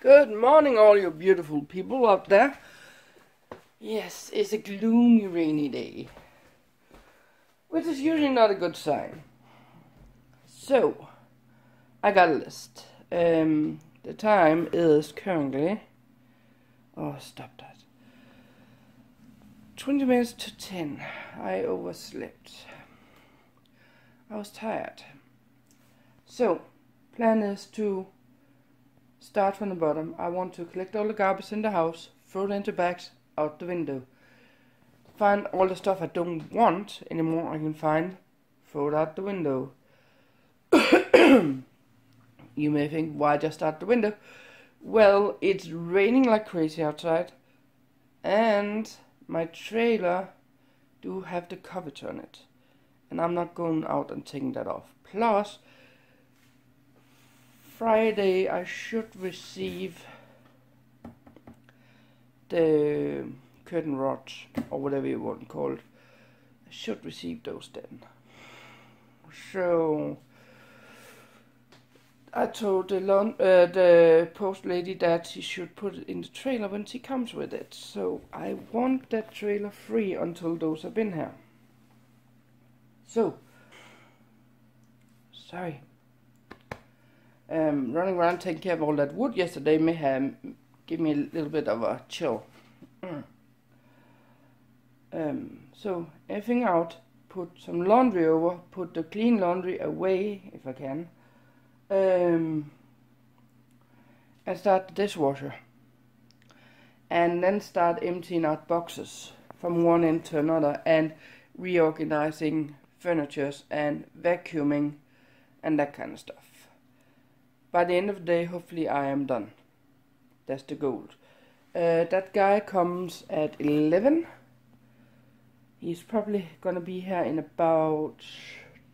Good morning, all you beautiful people out there. Yes, it's a gloomy, rainy day, which is usually not a good sign. So, I got a list. The time is currently... Oh, stop that. 20 minutes to 10. I overslept. I was tired. So, plan is to start from the bottom. I want to collect all the garbage in the house, throw it into bags, out the window. Find all the stuff I don't want anymore I can find, throw it out the window. You may think, why just out the window? Well, it's raining like crazy outside, and my trailer do have the coverage on it, and I'm not going out and taking that off. Plus, Friday I should receive the curtain rods, or whatever you want to call it. I should receive those then. So I told the post lady that she should put it in the trailer when she comes with it. So I want that trailer free until those have been here. So, sorry. Running around taking care of all that wood yesterday may have give me a little bit of a chill. So everything out, put some laundry over, put the clean laundry away if I can, and start the dishwasher, and then start emptying out boxes from one end to another and reorganizing furnitures and vacuuming and that kind of stuff. By the end of the day, hopefully I am done. That's the goal. That guy comes at 11. He's probably gonna be here in about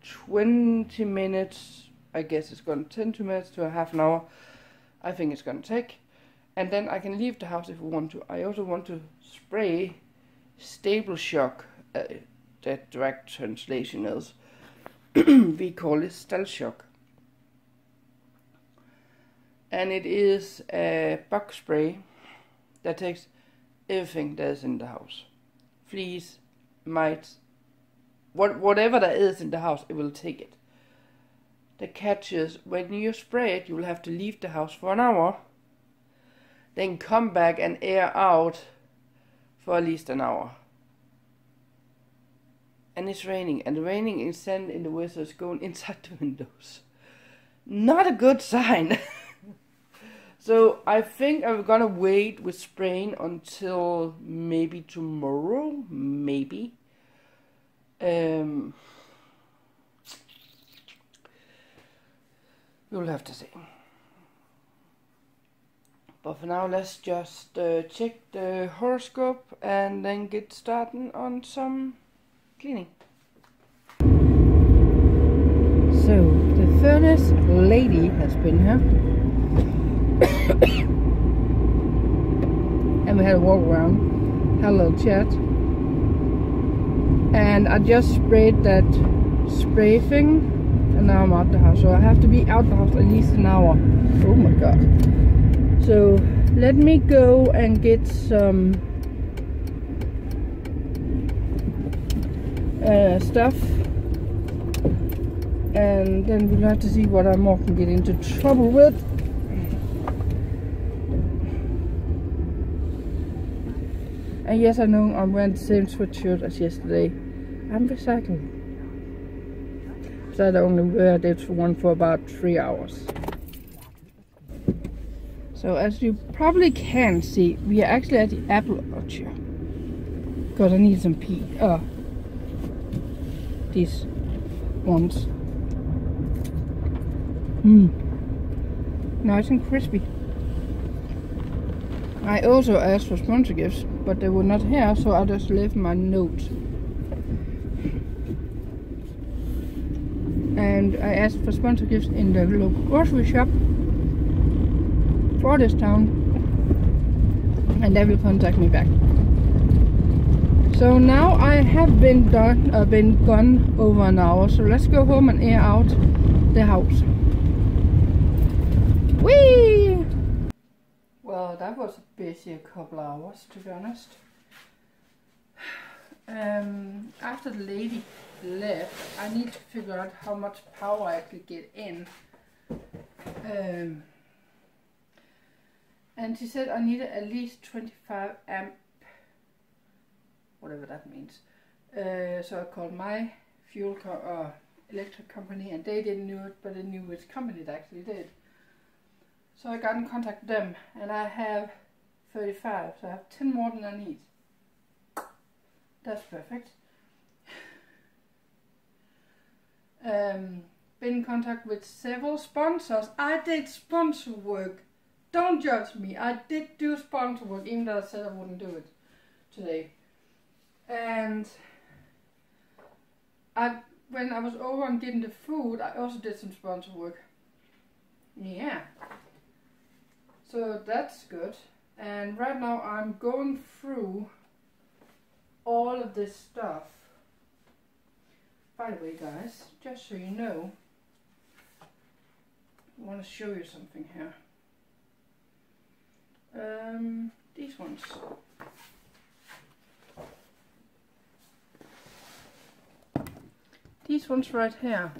20 minutes. I guess it's gonna 10 minutes to a half an hour. I think it's gonna take. And then I can leave the house if we want to. I also want to spray Stable Shock. That direct translation is. We call it Stell Shock. And it is a bug spray that takes everything that is in the house. Fleas, mites, whatever there is in the house, it will take it. The catch is, when you spray it, you will have to leave the house for an hour, then come back and air out for at least an hour. And it's raining, and the raining is sand in the whistles going inside the windows. Not a good sign. So I think I'm gonna wait with spraying until maybe tomorrow, maybe. You'll have to see. But for now, let's just check the horoscope and then get started on some cleaning. So the furnace lady has been here. And we had a walk around, had a little chat, and I just sprayed that spray thing, and now I'm out the house. So I have to be out the house at least an hour. Oh my god. So let me go and get some stuff, and then we'll have to see what I more can get into trouble with. And yes, I know I'm wearing the same sweatshirt as yesterday. I'm recycling. So I only wear this one for about 3 hours. So as you probably can see, we are actually at the apple orchard. Because I need some these ones. Nice and crispy. I also asked for sponsor gifts, but they were not here, so I just left my note. And I asked for sponsor gifts in the local grocery shop for this town, and they will contact me back. So now I have been gone over an hour, so let's go home and air out the house. Whee! Well, that was busy a couple hours, to be honest. After the lady left, I need to figure out how much power I actually get in. And she said I needed at least 25 amp, whatever that means. So I called my electric company, and they didn't know it, but they knew which company it actually did. So I got in contact with them, and I have 35, so I have 10 more than I need. That's perfect. Been in contact with several sponsors. I did sponsor work. Don't judge me. I did do sponsor work, even though I said I wouldn't do it today. And when I was over and getting the food, I also did some sponsor work. Yeah. So that's good. And right now I'm going through all of this stuff. By the way, guys, just so you know, I want to show you something here. These ones. These ones right here.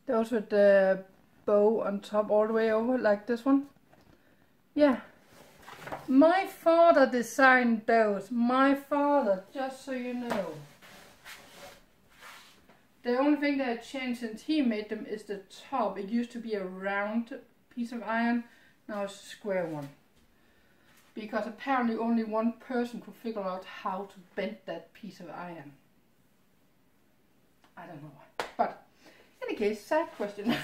Those with the bow on top all the way over, like this one. Yeah. My father designed those. My father, just so you know. The only thing that had changed since he made them is the top. It used to be a round piece of iron. Now it's a square one. Because apparently only one person could figure out how to bend that piece of iron. I don't know why. But in any case, side question.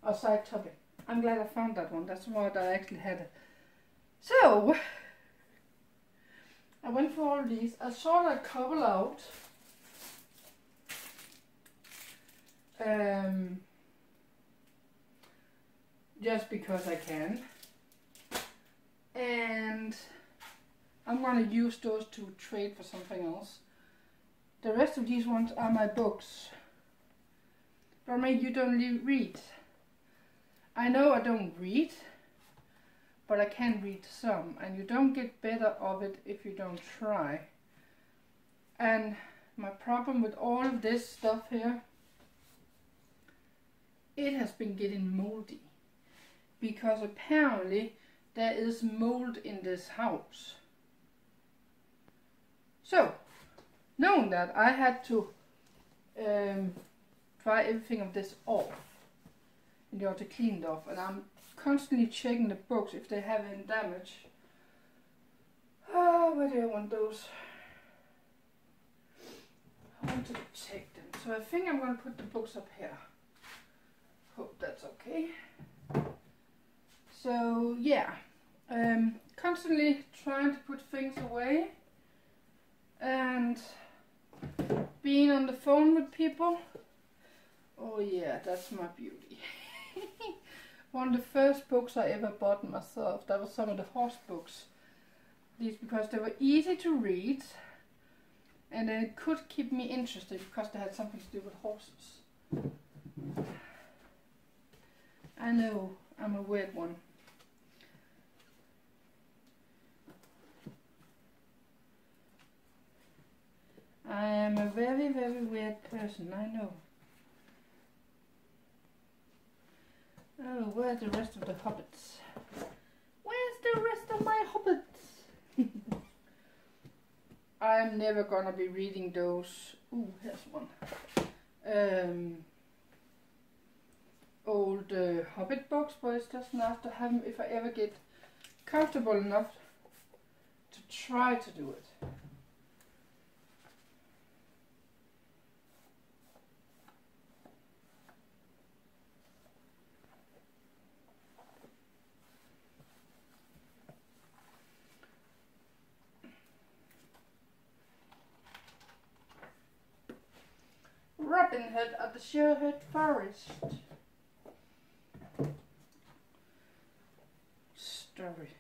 Or side topic. I'm glad I found that one. That's what I actually had. So, I went for all these. I sorted a couple out. Just because I can. And I'm going to use those to trade for something else. The rest of these ones are my books. But maybe you don't read. I know I don't read, but I can read some. And you don't get better of it if you don't try. And my problem with all of this stuff here, it has been getting moldy. Because apparently there is mold in this house. So, knowing that, I had to dry everything of this off in order to clean it off. And I'm constantly checking the books if they have any damage. Oh, where do I want those? I want to check them. So I think I'm going to put the books up here. Hope that's okay. So yeah, constantly trying to put things away and being on the phone with people. Oh yeah, that's my beauty. One of the first books I ever bought myself, that was some of the horse books. These because they were easy to read and they could keep me interested because they had something to do with horses. I know, I'm a weird one. I am a very, very weird person, I know. Oh, where's the rest of the hobbits? Where's the rest of my hobbits? I'm never gonna be reading those. Ooh, here's one. Old Hobbit books, but it's just enough to have them if I ever get comfortable enough to try to do it. Robin Hood at the Sherwood Forest. Story.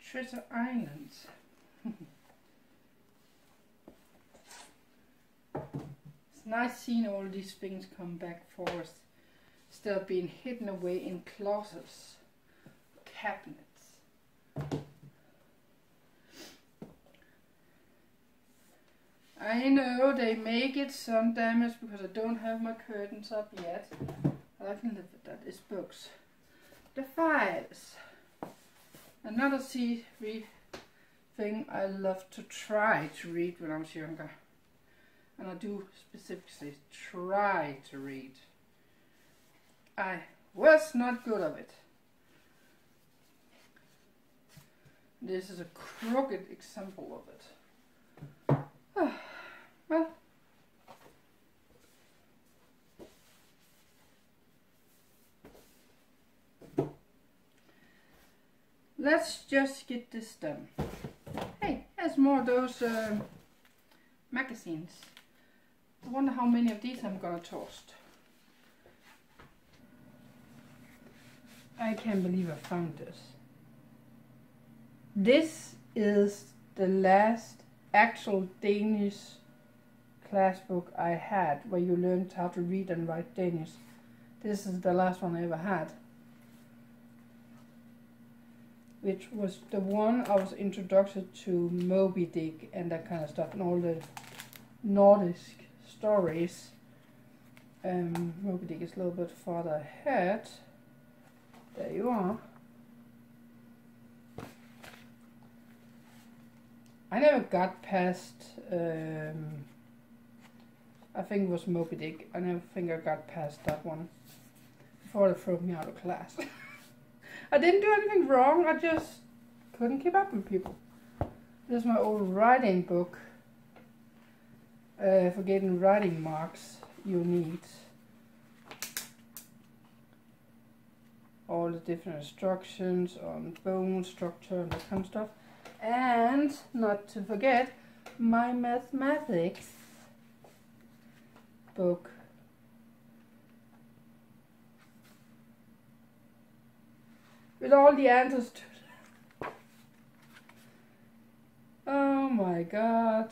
Treasure Island. It's nice seeing all these things come back for us. instead of being hidden away in closets, cabinets. I know they may get some damage because I don't have my curtains up yet, but I can live with that. It's books. The files. Another read thing I love to try to read when I was younger. And I do specifically try to read. I was not good at it. This is a crooked example of it. Well, let's just get this done. Hey, there's more of those magazines. I wonder how many of these I'm gonna toast. I can't believe I found this. This is the last actual Danish class book I had, where you learned how to read and write Danish. This is the last one I ever had, which was the one I was introduced to Moby Dick and that kind of stuff, and all the Nordic stories. Moby Dick is a little bit farther ahead. There you are. I never got past, I think it was Moby Dick. I never think I got past that one before they threw me out of class. I didn't do anything wrong, I just couldn't keep up with people. This is my old writing book. For getting writing marks, you need all the different instructions on bone structure and that kind of stuff. And not to forget my mathematics book. With all the answers to it. Oh my god.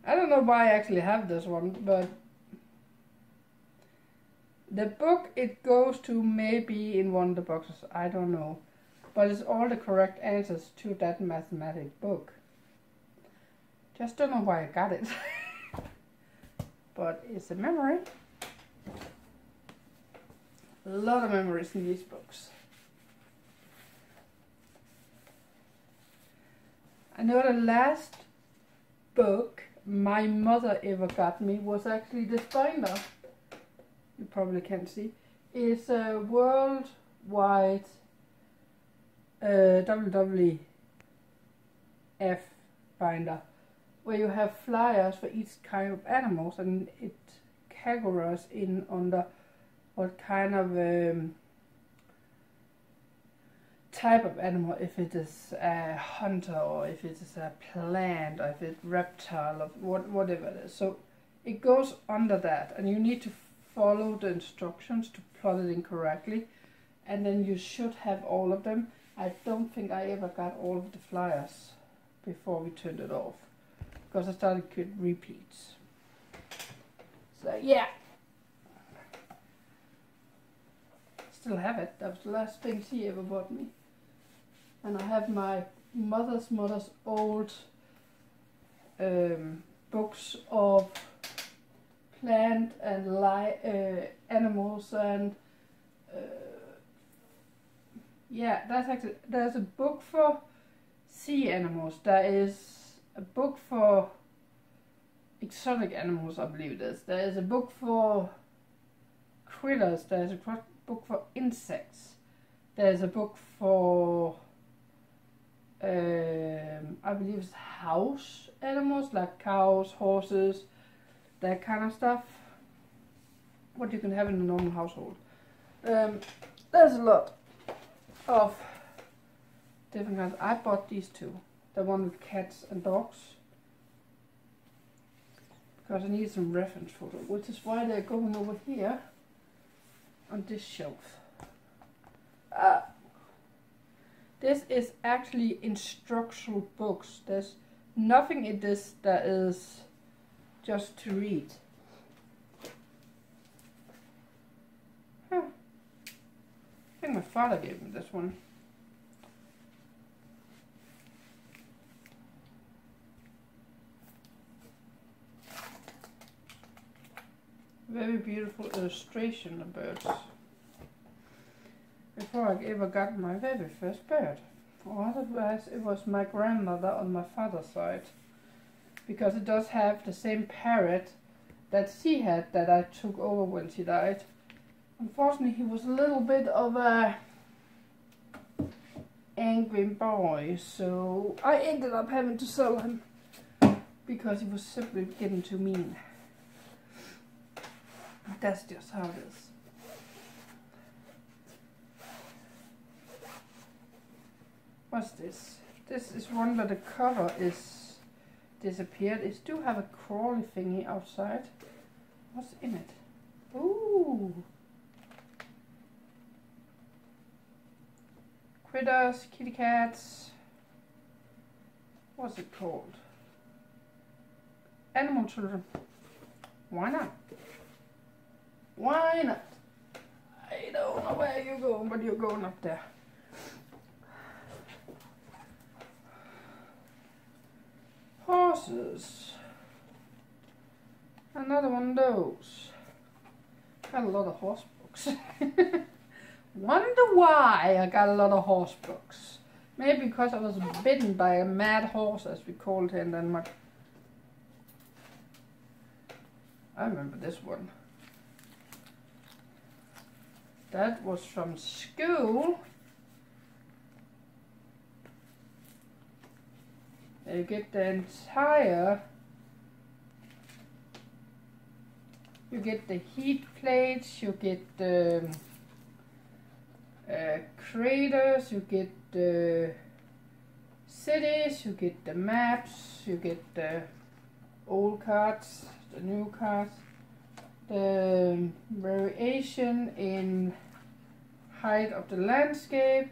I don't know why I actually have this one, but the book, it goes to maybe in one of the boxes, I don't know. But it's all the correct answers to that mathematics book. Just don't know why I got it. But it's a memory. A lot of memories in these books. I know the last book my mother ever got me was actually this binder. You probably can't see. It's a worldwide WWF binder, where you have flyers for each kind of animals, and it categorizes in under what kind of type of animal, if it is a hunter or if it is a plant or if it's reptile or whatever it is. So it goes under that, and you need to follow the instructions to plot it in correctly, and then you should have all of them. I don't think I ever got all of the flyers before we turned it off, because I started to get repeats. So yeah, still have it. That was the last thing she ever bought me. And I have my mother's old books of plant and animals, and yeah, there's a book for sea animals. There is a book for exotic animals, I believe it is. There is a book for critters. There's a book for insects. There's a book for I believe it's house animals, like cows, horses, that kind of stuff. What you can have in a normal household. There's a lot of different kinds. I bought these two, the one with cats and dogs, because I need some reference photo, which is why they're going over here on this shelf. This is actually instructional books. There's nothing in this that is just to read. I think my father gave me this one. Very beautiful illustration of birds. Before I ever got my very first bird. Or otherwise it was my grandmother on my father's side. Because it does have the same parrot that she had that I took over when she died. Unfortunately he was a little bit of a angry boy, so I ended up having to sell him. Because he was simply getting too mean. That's just how it is. What's this? This is one that the cover is disappeared. It do have a crawly thingy outside. What's in it? Ooh! Critters, kitty cats. What's it called? Animal children. Why not? Why not? I don't know where you're going, but you're going up there. Horses. Another one of those. Got a lot of horse books. Wonder why I got a lot of horse books. Maybe because I was bitten by a mad horse, as we called it in Denmark. I remember this one. That was from school. You get the entire, you get the heat plates, you get the craters, you get the cities, you get the maps, you get the old cards, the new cards, the variation in height of the landscape.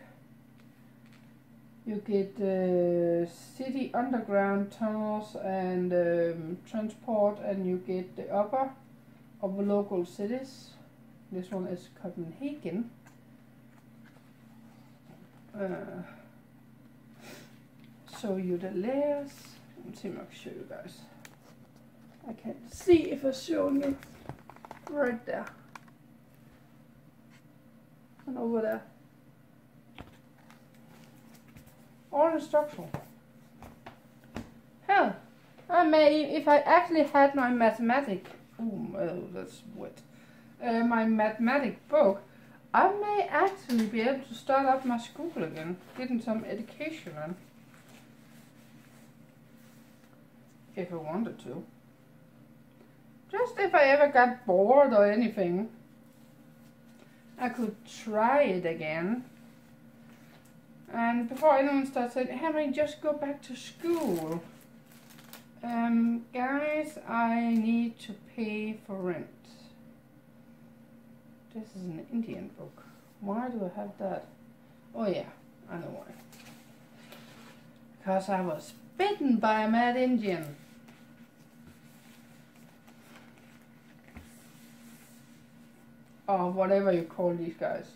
You get the city underground tunnels and transport, and you get the upper of the local cities. This one is Copenhagen. Show you the layers. Let's see if I can show you guys. I can't see if I'm showing it right there and over there. All instructional. Hell, I may, if I actually had my mathematic, oh, that's wet. My mathematic book, I may actually be able to start up my school again, getting some education in. If I wanted to. Just if I ever got bored or anything, I could try it again. And before anyone starts saying, Henry, just go back to school. Guys, I need to pay for rent. This is an Indian book. Why do I have that? Oh yeah, I know why. Because I was bitten by a mad Indian. Or whatever you call these guys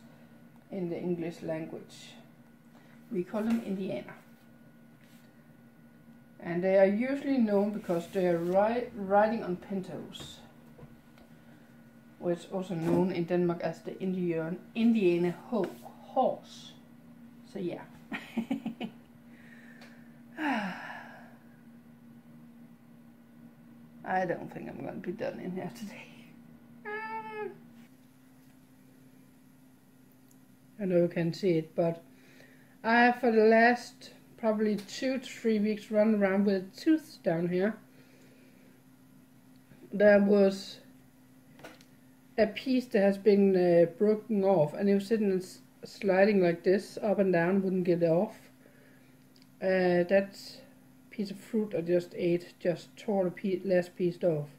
in the English language. We call them Indiana. And they are usually known because they are riding on pintos, which is also known in Denmark as the Indiana horse. So yeah. I don't think I'm going to be done in here today. I know you can see it, but I have for the last probably 2 to 3 weeks run around with a tooth down here. There was a piece that has been broken off, and it was sitting and sliding like this up and down, wouldn't get off. That piece of fruit I just ate just tore the last piece off.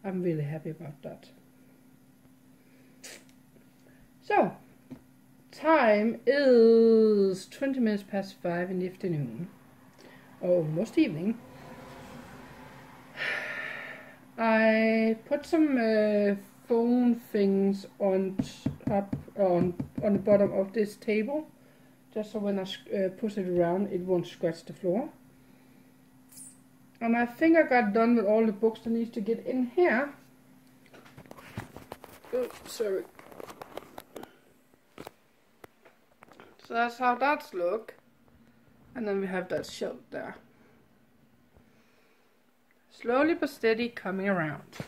I'm really happy about that. So, time is 20 minutes past 5 in the afternoon, or almost evening. I put some phone things on top on the bottom of this table, just so when I push it around, it won't scratch the floor. And I think I got done with all the books that needs to get in here. Oh, sorry. So that's how that's look. And then we have that shelf there. Slowly but steady coming around.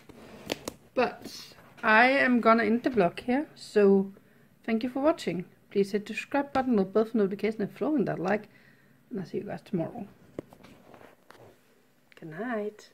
But I am gonna end the vlog here. So thank you for watching. Please hit the subscribe button with both notifications and throw in that like. And I'll see you guys tomorrow. Good night.